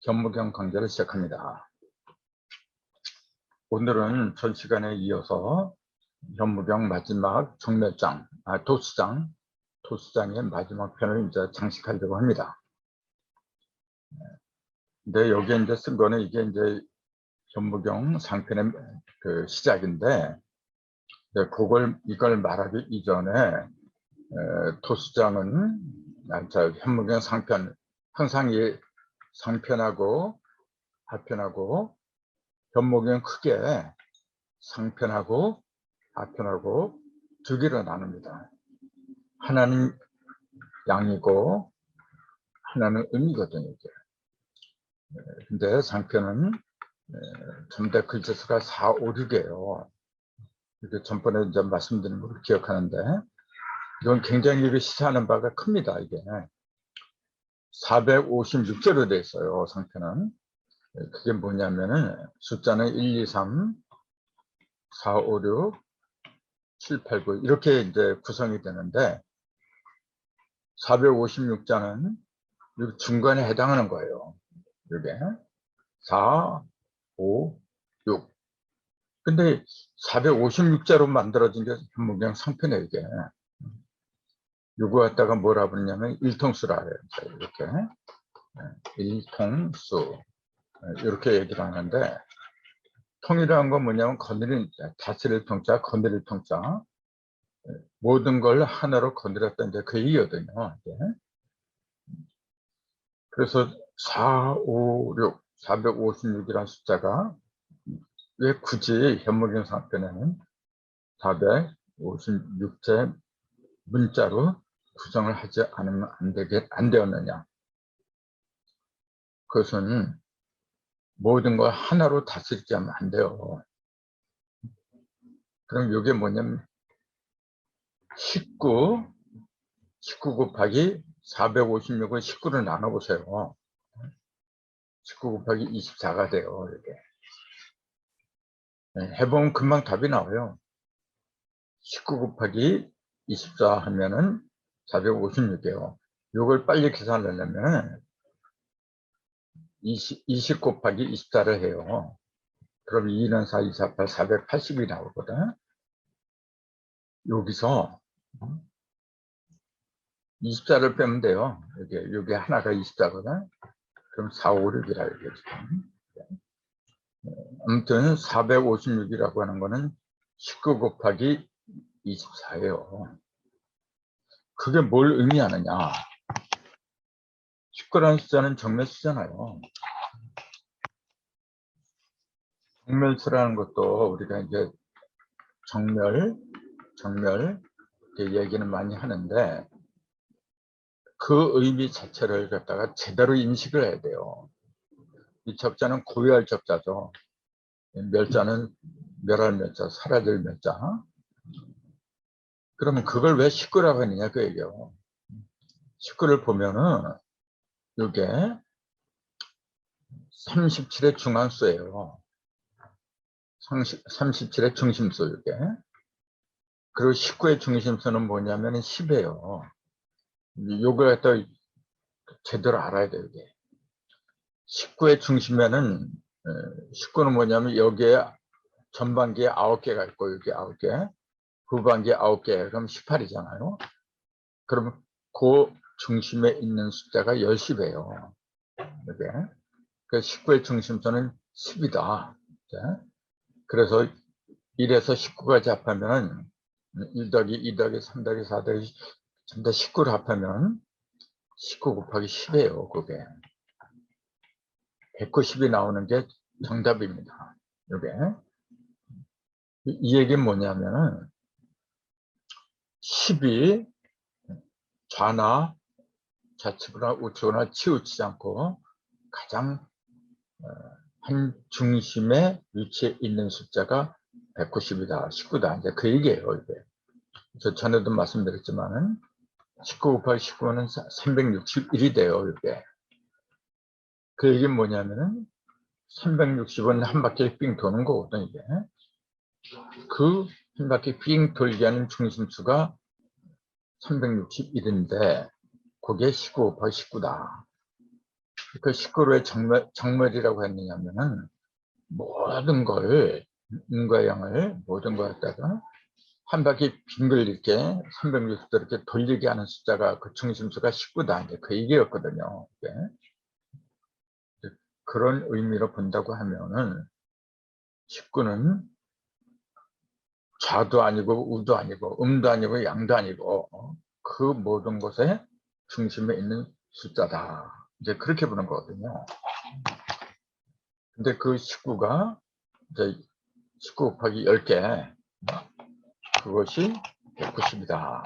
현무경 강좌를 시작합니다. 오늘은 전 시간에 이어서 현무경 마지막 정멸장, 토수장의 마지막 편을 이제 장식하려고 합니다. 근데 여기에 이제 쓴 거는 이게 이제 현무경 상편의 그 시작인데, 이걸 말하기 이전에 토수장은 현무경 상편, 항상 이 상편하고 하편하고 현무경 크게 상편하고 하편하고 두 개로 나눕니다. 하나는 양이고 하나는 음이거든요. 이게. 근데 상편은 전대 글자수가 4, 5, 6이에요. 이렇게 전번에 이제 말씀드린 걸 기억하는데, 이건 굉장히 시사하는 바가 큽니다. 이게 456자로 되어 있어요. 상편은. 그게 뭐냐면은 숫자는 1, 2, 3, 4, 5, 6, 7, 8, 9 이렇게 이제 구성이 되는데, 456자는 중간에 해당하는 거예요. 이게 4, 5, 6. 근데 456자로 만들어진 게 현무경 상편이에요. 이게 이거 갖다가 뭐라 부르냐면 일통수라 해요. 이렇게 일통수 이렇게 얘기를 하는데, 통이라는 건 뭐냐면 다스릴 통자, 건드릴 통자, 모든 걸 하나로 건드렸다, 이제 그 얘기거든요. 그래서 4, 5, 6, 456이라는 숫자가 왜 굳이 현무경 상편에는 456제 문자로 구성을 하지 않으면 안 되었느냐. 그것은 모든 걸 하나로 다스리지 않으면 안 돼요. 그럼 이게 뭐냐면 19 곱하기 456을 19를 나눠보세요. 19 곱하기 24가 돼요. 이렇게 해보면 금방 답이 나와요. 19 곱하기 24 하면은 456이에요. 이걸 빨리 계산을 하려면 20 곱하기 24를 해요. 그럼 2는 4, 2, 4, 8, 480이 나오거든. 여기서 24를 빼면 돼요. 여기 하나가 24거든. 그럼 4, 5, 6이라 이거지. 아무튼 456이라고 하는 거는 19 곱하기 24예요. 그게 뭘 의미하느냐. 19라는 숫자는 정멸수잖아요. 정멸수라는 것도 우리가 이제 정멸 이렇게 얘기는 많이 하는데, 그 의미 자체를 갖다가 제대로 인식을 해야 돼요. 이 접자는 고유할 접자죠. 멸자는 멸할 멸자, 사라질 멸자. 그러면 그걸 왜 19라고 했느냐 그 얘기예요. 19를 보면은 이게 37의 중앙수예요. 37의 중심수 이게. 그리고 19의 중심수는 뭐냐면 10이에요. 요걸 갖다 제대로 알아야 돼요. 이게 19의 중심에는 19는 뭐냐면 여기에 전반기에 9개가 있고 여기 9개, 후반기에 9개, 그럼 18이잖아요. 그러면 그 중심에 있는 숫자가 10이에요. 이게. 그 19의 중심수는 10이다. 그래서 1에서 19까지 합하면 1 더하기 2 더하기 3 더하기 4 더하기 전부 다 19를 합하면 19 곱하기 10이에요. 그게 190이 나오는 게 정답입니다. 이게 이 얘기는 뭐냐면은 10이 좌나 좌측이나 우측이나 치우치지 않고 가장 한 중심에 위치해 있는 숫자가 190이다, 19다. 이제 그 얘기예요. 이게. 저 전에도 말씀드렸지만은 19 곱하기 19는 361이 돼요. 이게. 그 얘기는 뭐냐면은 360은 한 바퀴 삥 도는 거거든. 이게. 그 한 바퀴 삥 돌게 하는 중심수가 361인데 그게 19 곱하기 19다. 그 19를 왜 정멸이라고 했느냐면은 모든 걸, 인과 양을 모든 걸 갖다가 한 바퀴 빙글 이렇게 360도 이렇게 돌리게 하는 숫자가 그 중심수가 19다. 이제 그 얘기였거든요. 네. 그런 의미로 본다고 하면은 19는 좌도 아니고 우도 아니고 음도 아니고 양도 아니고 그 모든 것의 중심에 있는 숫자다. 이제 그렇게 보는 거거든요. 근데 그 19가 이제 19 곱하기 10개 그것이 190이다.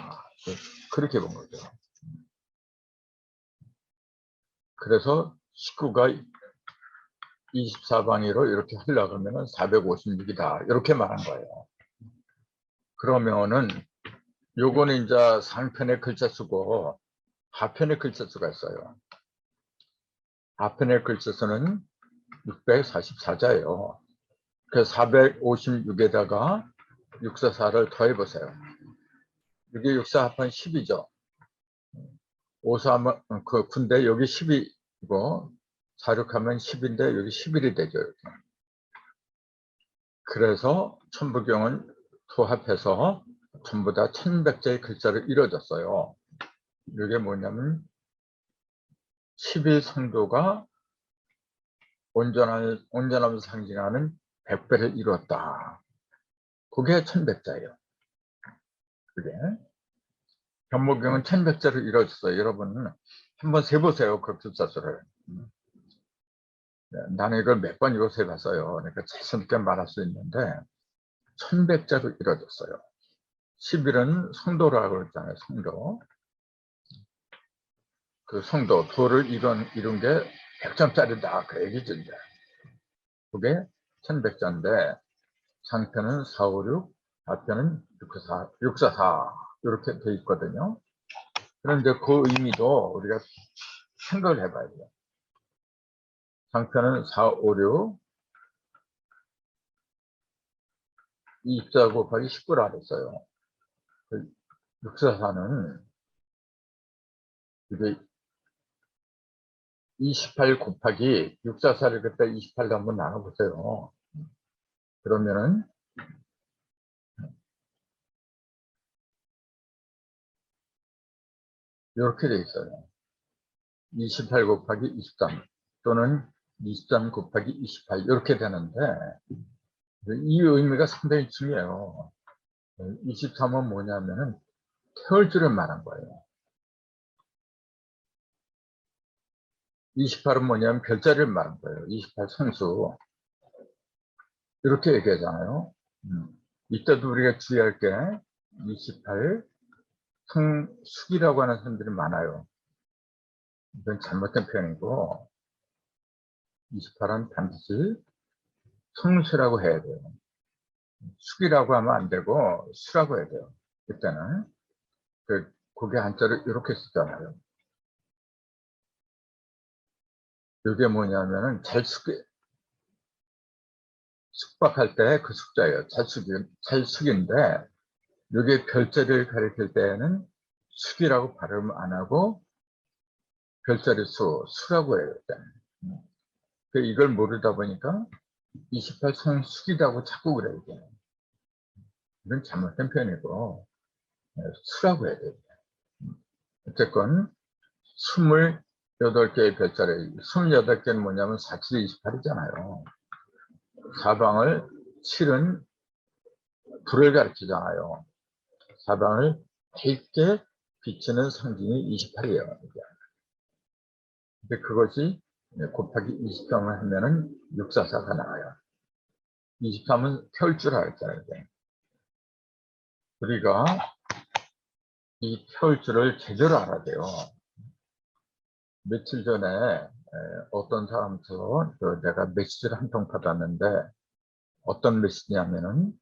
그렇게 본 거죠. 그래서 19가 24방위로 이렇게 하려고 하면 456이다. 이렇게 말한 거예요. 그러면은 요거는 이제 상편의 글자 수고 하편의 글자 수가 있어요. 하편의 글자 수는 644자예요. 그 456에다가 644를 더해보세요. 이게 64 합한 10이죠. 53, 그 군데 여기 10이고 46하면 10인데 여기 11이 되죠. 이렇게. 그래서 천부경은 조합해서 전부 다 1100자의 글자를 이뤄졌어요. 이게 뭐냐면 11성도가 온전함을 상징하는 100배를 이뤘다. 그게 1100자예요. 그게. 견모경은 1100자를 이뤘어요. 여러분 한번 세보세요. 그 글자수를. 나는 이걸 몇 번 이거 세봤어요. 그러니까 자신있게 말할 수 있는데 1100자로 이뤄졌어요. 11은 성도라고 그랬잖아요. 성도. 그 성도, 도를 이룬 게 100점짜리다. 그 얘기죠, 이제. 그게 1100자인데, 상편은 456, 하편은 644, 이렇게 돼 있거든요. 그런데 그 의미도 우리가 생각을 해봐야 돼요. 상편은 456, 24 곱하기 19라 그랬어요. 644는 이게 28 곱하기 644를 그때 28로 한번 나눠보세요. 그러면은 이렇게 돼 있어요. 28 곱하기 23 또는 23 곱하기 28 이렇게 되는데 이 의미가 상당히 중요해요. 23은 뭐냐면은 태울 줄을 말한 거예요. 28은 뭐냐면 별자리를 말한 거예요. 28 성수 이렇게 얘기하잖아요. 이때도 우리가 주의할 게 28 성숙이라고 하는 사람들이 많아요. 이건 잘못된 표현이고 28은 반드시 성수라고 해야 돼요. 숙이라고 하면 안 되고 수라고 해야 돼요. 그때는 그 고개 한자를 이렇게 쓰잖아요. 이게 뭐냐면은 숙박할 때 그 숙자예요. 잘숙인데 이게 별자리를 가리킬 때에는 숙이라고 발음 안 하고 별자리 수라고 해요. 이걸 모르다 보니까 28 성숙이라고 자꾸 그래요. 이건 잘못된 표현이고 수라고 해야 돼요. 어쨌건 28개의 별자리, 28개는 뭐냐면 4, 7, 28이잖아요. 사방을 7은 불을 가리키잖아요. 사방을 밝게 비치는 상징이 28이에요. 근데 그것이 곱하기 23을 하면은 644가 나와요. 23은 태울 줄 알았잖아요. 우리가 이 태울 줄을 제대로 알아야 돼요. 며칠 전에 어떤 사람부터 내가 메시지를 한 통 받았는데 어떤 메시지냐면은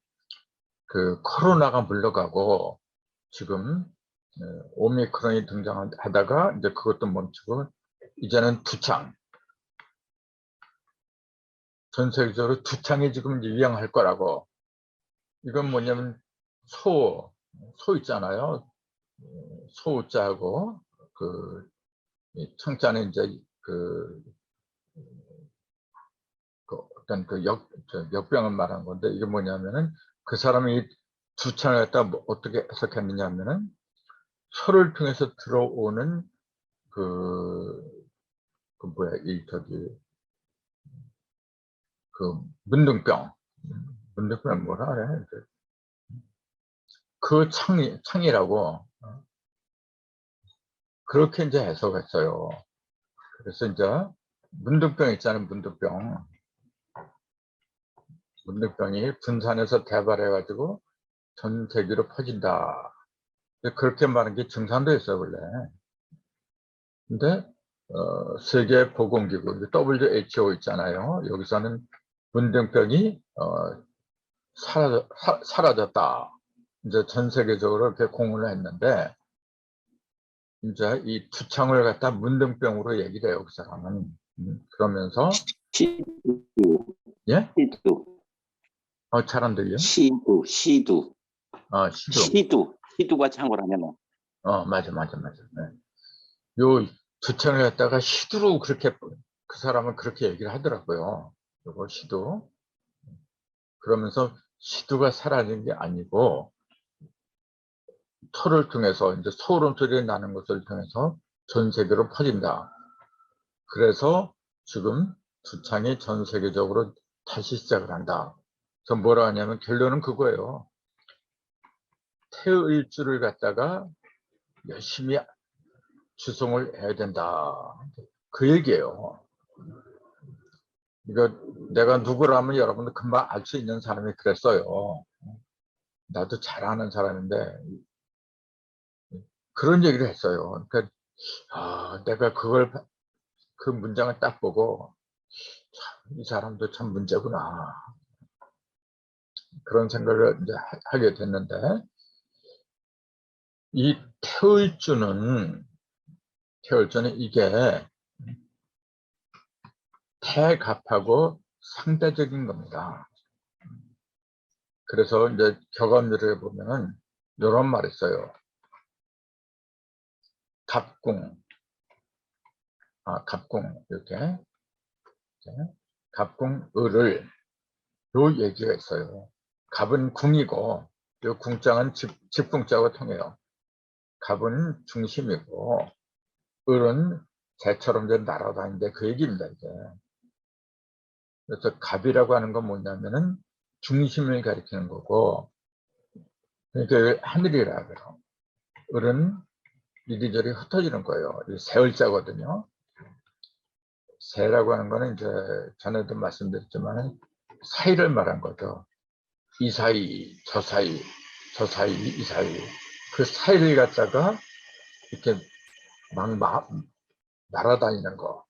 그 코로나가 물러가고 지금 오미크론이 등장하다가 이제 그것도 멈추고 이제는 두창 전 세계적으로 두창이 지금 유행할 거라고. 이건 뭐냐면 소 있잖아요. 소자하고 그 청자는 이제 그, 그 어떤 그 역병을 말한 건데, 이게 뭐냐면은 그 사람이 두 창을 갖다 뭐 어떻게 해석했느냐 하면은 혀를 통해서 들어오는 그 뭐야, 이 저기 그 문둥병, 문둥병 뭐라 그래? 그 창이라고 그렇게 이제 해석했어요. 그래서 이제 문둥병 있잖아요, 문둥병. 문둥병이 분산해서 개발해가지고 전 세계로 퍼진다. 그렇게 말한 게 증산도였어요, 원래. 근데 세계보건기구 WHO 있잖아요. 여기서는 문둥병이 사라졌다. 이제 전 세계적으로 이렇게 공언을 했는데, 이제 이 두창을 갖다 문둥병으로 얘기를 해요, 그 사람은. 그러면서, 시두, 예? 시두, 잘 안 들려? 시두, 시두, 시도. 시두가 창고라면 맞아. 네. 요 두창을 갖다가 시두로 그렇게, 그 사람은 그렇게 얘기를 하더라고요. 요거 시두. 그러면서 시두가 사라진 게 아니고, 토를 통해서, 이제 소름 소리 나는 것을 통해서 전 세계로 퍼진다. 그래서 지금 두창이 전 세계적으로 다시 시작을 한다. 그래서 뭐라 하냐면 결론은 그거예요. 태일주를 갖다가 열심히 주송을 해야 된다. 그 얘기예요. 이거 내가 누구라면 여러분들 금방 알 수 있는 사람이 그랬어요. 나도 잘 아는 사람인데 그런 얘기를 했어요. 그러니까 내가 그 문장을 딱 보고 참, 이 사람도 참 문제구나. 그런 생각을 이제 하게 됐는데, 이 태울주는 이게 태갑하고 상대적인 겁니다. 그래서 이제 격언들을 보면은 이런 말이 있어요. 갑궁, 갑궁, 이렇게. 갑궁을을, 요 얘기가 있어요. 갑은 궁이고, 요 궁자는 집궁자고 통해요. 갑은 중심이고, 을은 새처럼 이제 날아다니는데 그 얘기입니다, 이제. 그래서 갑이라고 하는 건 뭐냐면은 중심을 가리키는 거고, 그러니까 하늘이라 그래요. 을은 이리저리 흩어지는 거예요. 새을자거든요. 새라고 하는 거는 이제 전에도 말씀드렸지만 사이를 말한 거죠. 이 사이, 저 사이, 저 사이, 이 사이. 그 사이를 갖다가 이렇게 막 날아다니는 거.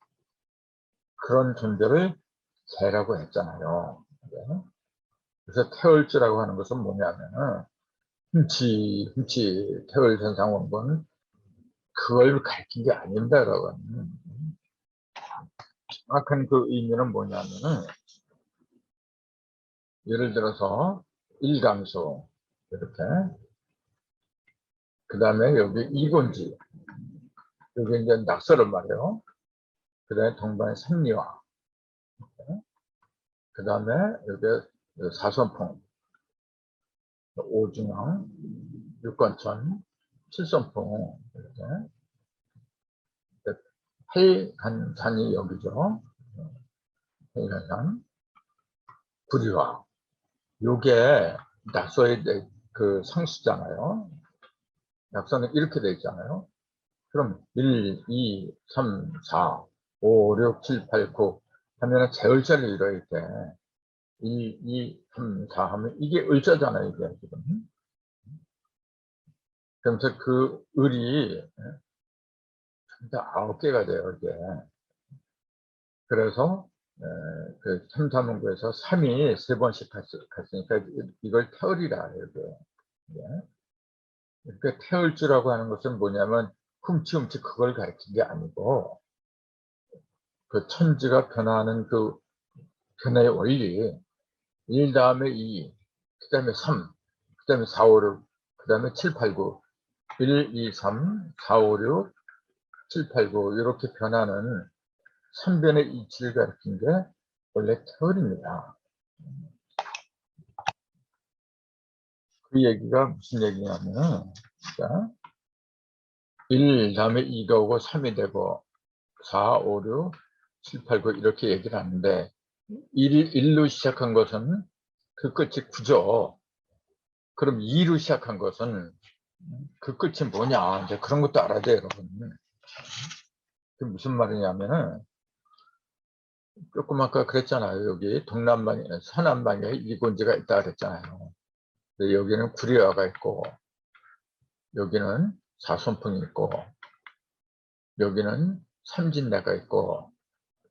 그런 존재를 새라고 했잖아요. 그래서 태울주라고 하는 것은 뭐냐면은 흠치 태울 현상 온 건 그걸 가르친 게 아닙니다, 여러분. 정확한 그 의미는 뭐냐면은, 예를 들어서 일감수 이렇게, 그 다음에 여기 이곤지, 여기 이제 낙서를 말해요. 그 다음에 동반의 삼리화, 그 다음에 여기 사선풍, 오중앙, 육관천, 칠선풍, 이렇게 해간산이 여기죠. 해간산, 구리화. 요게 낙서의 그 상수잖아요. 낙서는 이렇게 되어 있잖아요. 그럼 1, 2, 3, 4, 5, 6, 7, 8, 9 하면은 제을자를 이뤄야 돼. 1, 2, 3, 4 하면 이게 을자잖아요, 이게 지금. 그러면서 그 을이 9개가 돼요, 이게. 그래서 그 삼사문구에서 3이 3번씩 갔으니까 이걸 태울이라 해요, 이게. 그러니까 태울주라고 하는 것은 뭐냐면 훔치 그걸 가르친 게 아니고 그 천지가 변화하는 그 변화의 원리 1 다음에 2, 그 다음에 3, 그 다음에 4, 5, 6, 그 다음에 7, 8, 9 1, 2, 3, 4, 5, 6, 7, 8, 9 이렇게 변하는 3변의 이치를 가리킨 게 원래 태월입니다. 그 얘기가 무슨 얘기냐면, 자, 1 다음에 2가 오고 3이 되고 4, 5, 6, 7, 8, 9 이렇게 얘기를 하는데 1로 시작한 것은 그 끝이 9죠. 그럼 2로 시작한 것은 그 끝이 뭐냐, 이제 그런 것도 알아야 돼요, 여러분. 그 무슨 말이냐면은 조금 아까 그랬잖아요. 여기 동남방에 서남방에 이곤지가 있다 그랬잖아요. 근데 여기는 구리화가 있고 여기는 사선풍이 있고 여기는 삼진내가 있고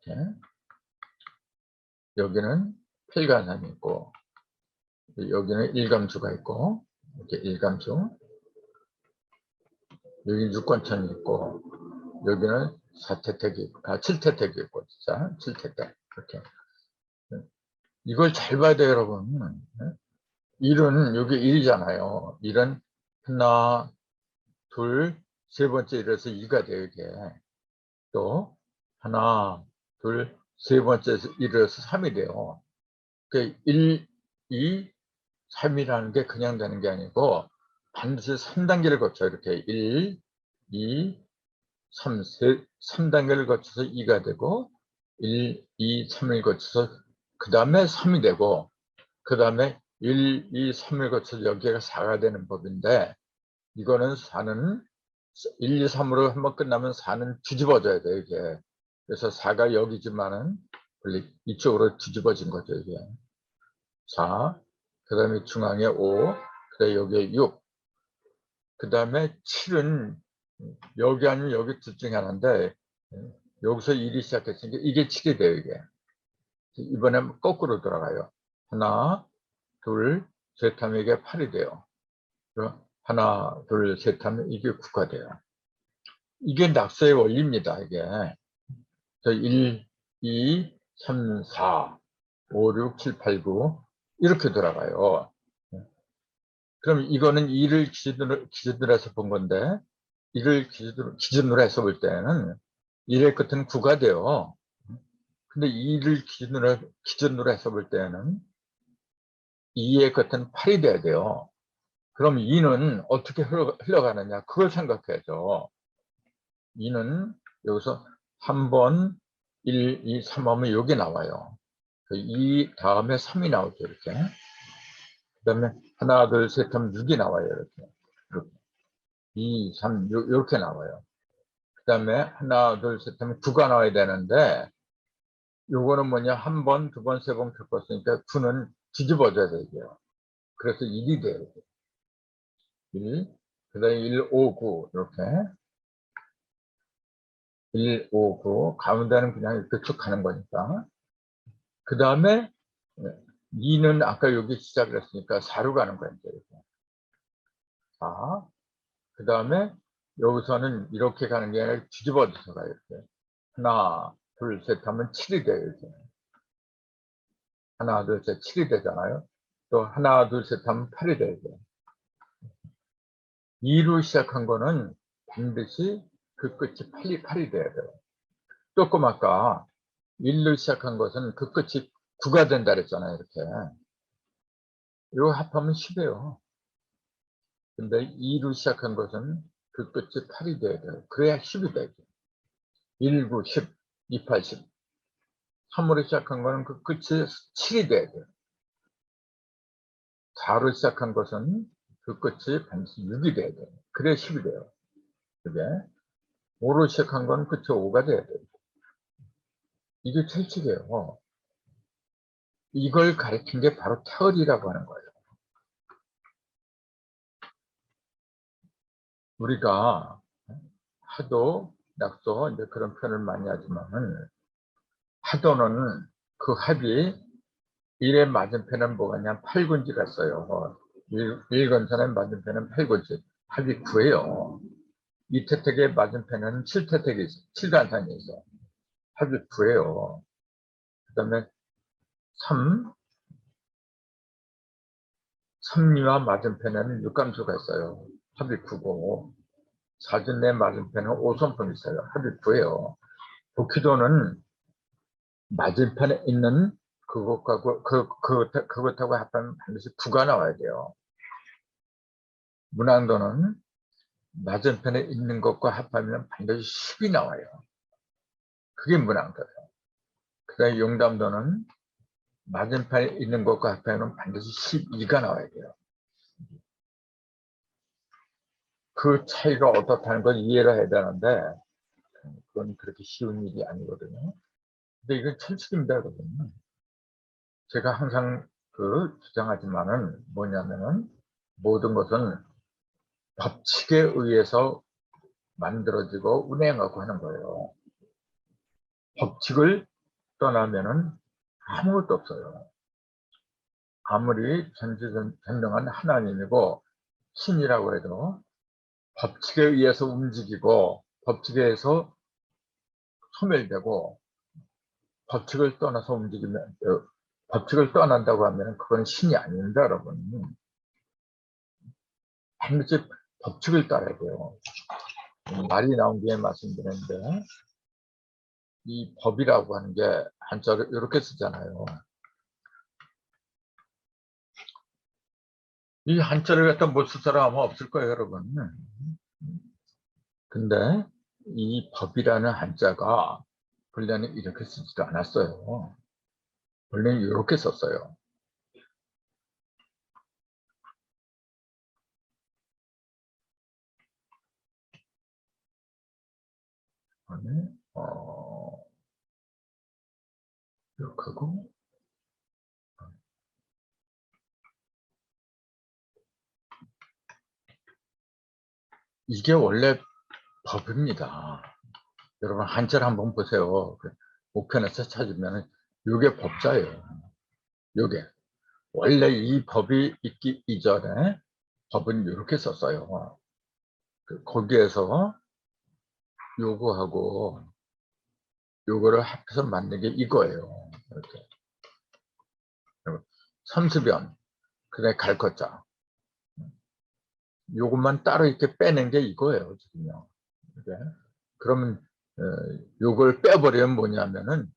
이렇게. 여기는 필간산이 있고 여기는 일감수가 있고 이렇게 일감수, 여기 육건천이 있고 여기는 칠태택이 있고 진짜 칠태택 이렇게. 이걸 잘 봐야 돼요, 여러분. 1은 여기 1이잖아요. 1은 하나, 둘, 세 번째 1에서 2가 돼요, 이게. 또 하나, 둘, 세 번째 1에서 3이 돼요. 그 1, 2, 3이라는 게 그냥 되는 게 아니고 반드시 3단계를 거쳐 이렇게 1, 2, 3, 3단계를 거쳐서 2가 되고 1, 2, 3을 거쳐서 그 다음에 3이 되고 그 다음에 1, 2, 3을 거쳐서 여기가 4가 되는 법인데 이거는 4는 1, 2, 3으로 한번 끝나면 4는 뒤집어져야 돼요, 이게. 그래서 4가 여기지만은 이쪽으로 뒤집어진 거죠, 이게. 4, 그 다음에 중앙에 5, 그 다음에 여기에 6, 그 다음에 7은 여기 아니면 여기 둘 중에 하나인데 여기서 1이 시작했으니까 이게 7이 돼요, 이게. 이번엔 거꾸로 돌아가요. 하나, 둘, 셋 하면 이게 8이 돼요. 하나, 둘, 셋 하면 이게 9가 돼요. 이게 낙서의 원리입니다, 이게. 1, 2, 3, 4, 5, 6, 7, 8, 9 이렇게 돌아가요. 그럼 이거는 2를 기준으로 해서 본 건데 2를 기준으로 해서 볼 때는 1의 끝은 9가 돼요. 근데 2를 기준으로 해서 볼 때는 2의 끝은 8이 돼야 돼요. 그럼 2는 어떻게 흘러가느냐, 그걸 생각해야죠. 2는 여기서 한 번 1, 2, 3 하면 여기 나와요. 2 다음에 3이 나오죠, 이렇게. 그 다음에 하나, 둘, 셋 하면 6이 나와요, 이렇게. 2, 3, 6 이렇게 나와요. 그 다음에 하나, 둘, 셋 하면 9가 나와야 되는데 요거는 뭐냐, 한 번, 두 번, 세 번 겪었으니까 9는 뒤집어져야 돼요. 그래서 1이 돼요. 1, 그 다음에 1, 5, 9 이렇게. 1, 5, 9 가운데는 그냥 이렇게 쭉 가는 거니까. 그 다음에 2는 아까 여기 시작을 했으니까 4로 가는 거예요. 이렇게. 4. 그 다음에 여기서는 이렇게 가는 게 아니라 뒤집어져서 가요. 이렇게. 하나, 둘, 셋 하면 7이 돼요. 이렇게. 하나, 둘, 셋, 7이 되잖아요. 또 하나, 둘, 셋 하면 8이 돼요. 2로 시작한 거는 반드시 그 끝이 8이 돼야 돼요. 조금 아까 1로 시작한 것은 그 끝이 9가 된다 그랬잖아요. 이렇게. 이거 합하면 10이에요. 근데 2로 시작한 것은 그 끝이 8이 돼야 돼요. 그래야 10이 되죠. 1, 9, 10, 2, 8, 10. 3으로 시작한 거는 그 끝이 7이 돼야 돼요. 4로 시작한 것은 그 끝이 반드시 6이 돼야 돼요. 그래야 10이 돼요. 그게 5로 시작한 건 끝이 5가 돼야 돼요. 이게 철칙이에요. 이걸 가르친 게 바로 태월이라고 하는 거예요. 우리가 하도, 낙서, 이제 그런 표현을 많이 하지만은, 하도는 그 합이 1의 맞은편은 뭐가냐, 8군지가 있어요. 1건선의 맞은편은 8군지, 합이 9예요. 이태택의 맞은편은 7태택이 있어, 7간선이 있어. 합이 9예요. 그 다음에 3리와 맞은편에는 육감수가 있어요. 합이 9고, 사진내 맞은편은 5선풍이 있어요. 합이 9예요. 도키도는 맞은편에 있는 그것하고 합하면 반드시 9가 나와야 돼요. 문항도는 맞은편에 있는 것과 합하면 반드시 10이 나와요. 그게 문항도예요. 그다음에 용담도는 맞은편에 있는 것과 합하면 반드시 12가 나와야 돼요. 그 차이가 어떻다는 걸 이해를 해야 되는데 그건 그렇게 쉬운 일이 아니거든요. 근데 이건 철칙입니다, 여러분. 제가 항상 주장하지만은 뭐냐면은 모든 것은 법칙에 의해서 만들어지고 운행하고 하는 거예요. 법칙을 떠나면은 아무것도 없어요. 아무리 전지전능한 하나님이고 신이라고 해도 법칙에 의해서 움직이고 법칙에 의해서 소멸되고 법칙을 떠나서 움직이면 법칙을 떠난다고 하면 그건 신이 아닙니다, 여러분. 반드시 법칙을 따라야 돼요. 말이 나온 김에 말씀드렸는데 이 법이라고 하는 게 한자로 이렇게 쓰잖아요. 이 한자를 갖다 못 쓸 사람 아마 없을 거예요, 여러분. 근데 이 법이라는 한자가 본래는 이렇게 쓰지도 않았어요. 본래는 이렇게 썼어요. 이렇게 하고 이게 원래 법입니다. 여러분 한자를 한번 보세요. 우편에서 찾으면 이게 법자예요. 이게 원래 이 법이 있기 이전에 법은 이렇게 썼어요. 거기에서 요거하고 요거를 합해서 만든 게 이거예요. 이렇게. 삼수변, 그다음에 갈것자. 요것만 따로 이렇게 빼낸 게 이거예요, 지금요. 이게. 그러면 요걸 빼버리면 뭐냐면은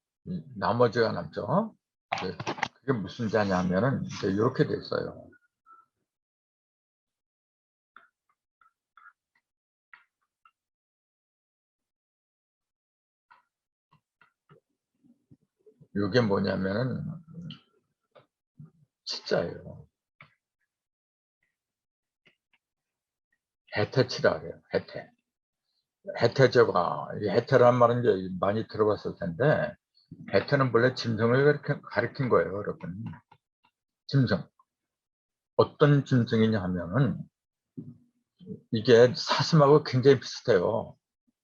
나머지가 남죠. 그게 무슨 자냐면은 이렇게 돼 있어요. 이게 뭐냐면은 치자예요. 해태치라 그래요. 해태. 해태제가 해태란 말은 이제 많이 들어봤을 텐데 해태는 본래 짐승을 가리킨 거예요, 여러분. 짐승. 어떤 짐승이냐 하면은 이게 사슴하고 굉장히 비슷해요.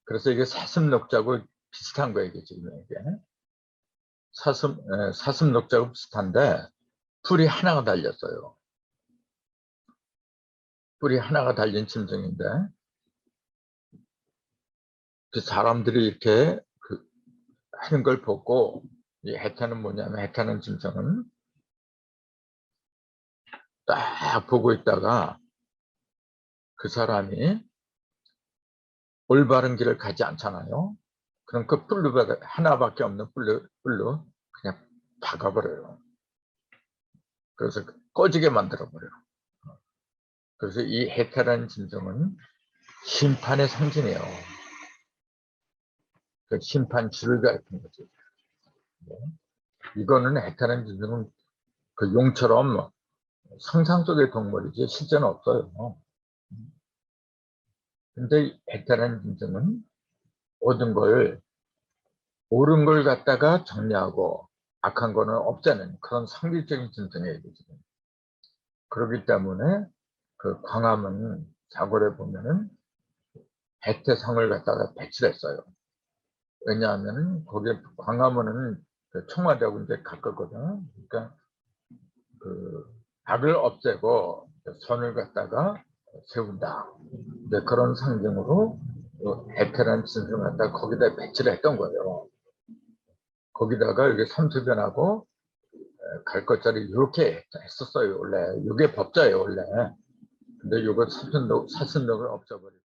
그래서 이게 사슴녹자하고 비슷한 거예요, 이게 지금 이게. 사슴녹자하고 비슷한데 뿔이 하나가 달렸어요. 뿔이 하나가 달린 짐승인데 그 사람들이 이렇게 하는 걸 보고 이 해태는 뭐냐면 해태는 짐승은 딱 보고 있다가 그 사람이 올바른 길을 가지 않잖아요. 그럼 그 뿔로 하나밖에 없는 뿔로 그냥 박아버려요. 그래서 꺼지게 만들어버려요. 그래서 이 해태라는 짐승은 심판의 상징이에요. 그 심판 줄을 가리키는 거죠. 이거는 해태라는 짐승은 그 용처럼 상상 속의 동물이지 실제는 없어요. 근데 해태라는 짐승은 모든 걸 옳은 걸 갖다가 정리하고 악한 거는 없애는 그런 상징적인 짐승이에요. 지금. 그렇기 때문에 그 광화문 자골에 보면은 해태상을 갖다가 배치를 했어요. 왜냐하면 거기에 광화문은 그 청와대하고 이제 가깝거든요. 그러니까 그 악을 없애고 선을 갖다가 세운다. 이제 그런 상징으로 해태라는 짐승을 갖다가 거기다 배치를 했던 거예요. 거기다가 이게 삼수변하고 갈 것자리 이렇게 했었어요. 원래 이게 법자예요, 원래. 근데 이거 사슴록을 없애버리고